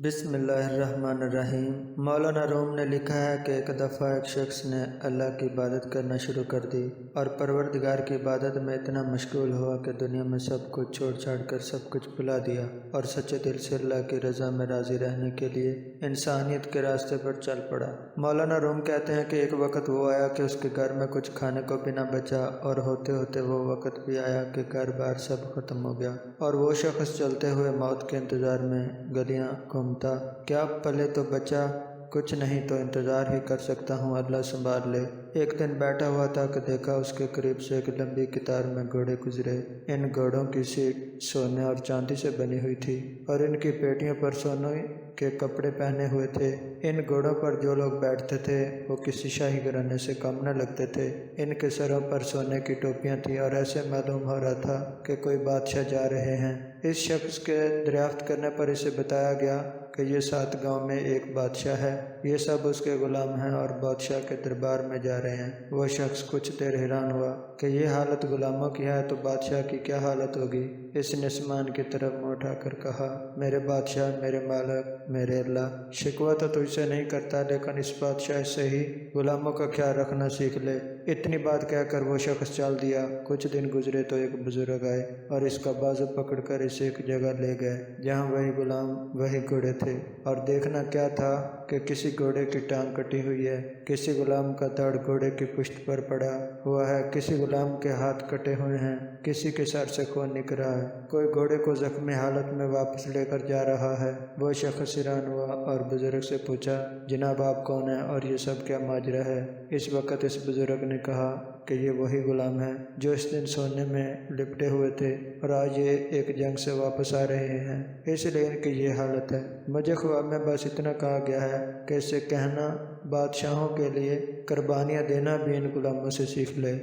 بسم اللہ الرحمن الرحیم۔ مولانا روم نے لکھا ہے کہ ایک دفعہ ایک شخص نے اللہ کی عبادت کرنا شروع کر دی اور پروردگار کی عبادت میں اتنا مشغول ہوا کہ دنیا میں سب کچھ چھوڑ چھاڑ کر سب کچھ بھلا دیا اور سچے دل سے اللہ کی رضا میں راضی رہنے کے لیے انسانیت کے راستے پر چل پڑا۔ مولانا روم کہتے ہیں کہ ایک وقت وہ آیا کہ اس کے گھر میں کچھ کھانے کو بھی نہ بچا، اور ہوتے ہوتے وہ وقت بھی آیا کہ گھر بار سب ختم ہو گیا، اور وہ شخص چلتے ہوئے موت کے انتظار میں گلیاں گھومتا، کیا پلے تو بچا، کچھ نہیں تو انتظار ہی کر سکتا ہوں، اللہ سنبھال لے۔ ایک دن بیٹھا ہوا تھا کہ دیکھا اس کے قریب سے ایک لمبی قطار میں گھوڑے گزرے۔ ان گھوڑوں کی سیٹ سونے اور چاندی سے بنی ہوئی تھی اور ان کی پیٹیوں پر سونے کے کپڑے پہنے ہوئے تھے۔ ان گھوڑوں پر جو لوگ بیٹھتے تھے وہ کسی شاہی گھرانے سے کم نہ لگتے تھے۔ ان کے سروں پر سونے کی ٹوپیاں تھیں اور ایسے معلوم ہو رہا تھا کہ کوئی بادشاہ جا رہے ہیں۔ اس شخص کے دریافت کرنے پر اسے بتایا گیا کہ یہ 7 گاؤں میں ایک بادشاہ ہے، یہ سب اس کے غلام ہیں اور بادشاہ کے دربار میں جا رہے ہیں۔ وہ شخص کچھ دیر حیران ہوا کہ یہ حالت غلاموں کی ہے تو بادشاہ کی کیا حالت ہوگی۔ اس نے آسمان کی طرف منہ اٹھا کر کہا، میرے بادشاہ، میرے مالک، میرے اللہ، شکوہ تو تجھ سے نہیں کرتا، لیکن اس بادشاہ سے ہی غلاموں کا خیال رکھنا سیکھ لے۔ اتنی بات کہہ کر وہ شخص چل دیا۔ کچھ دن گزرے تو ایک بزرگ آئے اور اس کا بازو پکڑ کر اسے ایک جگہ لے گئے جہاں وہی غلام وہی گھوڑے تھے، اور دیکھنا کیا تھا کہ کسی گھوڑے کی ٹانگ کٹی ہوئی ہے، کسی غلام کا دھڑ گھوڑے کی پشت پر پڑا ہوا ہے، کسی غلام کے ہاتھ کٹے ہوئے ہیں، کسی کے سر سے خون نکل رہا ہے، کوئی گھوڑے کو زخمی حالت میں واپس لے کر جا رہا ہے۔ وہ شخص حیران ہوا اور بزرگ سے پوچھا، جناب آپ کون ہیں اور یہ سب کیا ماجرا ہے؟ اس وقت اس بزرگ نے کہا کہ یہ وہی غلام ہیں جو اس دن سونے میں لپٹے ہوئے تھے اور آج یہ ایک جنگ سے واپس آ رہے ہیں، اس لیے ان کی یہ حالت ہے۔ مجھے خواب میں بس اتنا کہا گیا ہے کہ اسے کہنا بادشاہوں کے لیے قربانیاں دینا بھی ان غلاموں سے سیکھ لے۔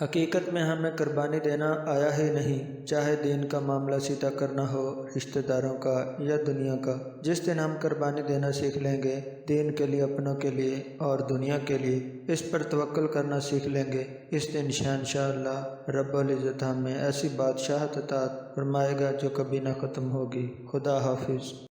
حقیقت میں ہمیں قربانی دینا آیا ہی نہیں، چاہے دین کا معاملہ سیدھا کرنا ہو، رشتہ داروں کا یا دنیا کا۔ جس دن ہم قربانی دینا سیکھ لیں گے، دین کے لیے، اپنوں کے لیے اور دنیا کے لیے، اس پر توکل کرنا سیکھ لیں گے، اس دن شہنشاہ اللہ رب العزت ہمیں ایسی بادشاہت عطا فرمائے گا جو کبھی نہ ختم ہوگی۔ خدا حافظ۔